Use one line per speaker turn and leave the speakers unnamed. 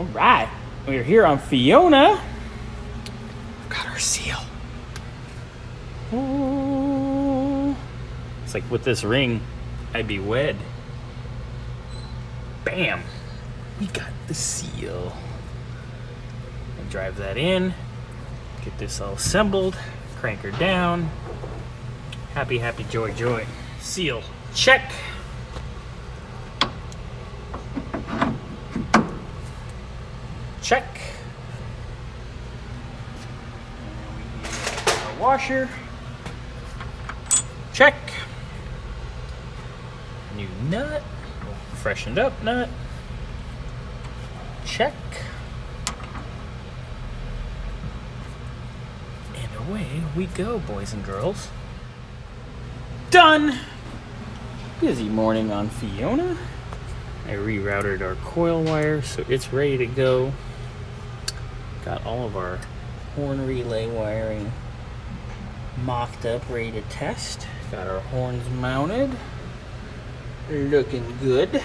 All right, we're here on Fiona. Got our seal. Oh. It's like with this ring, I'd be wed. Bam! We got the seal. I'll drive that in, get this all assembled, crank her down. Happy, happy, joy, joy. Seal, check. Check. And we get our washer. Check. New nut. Freshened up nut. Check. And away we go, boys and girls. Done! Busy morning on Fiona. I rerouted our coil wire so it's ready to go. Got all of our horn relay wiring mocked up, ready to test. Got our horns mounted. Looking good.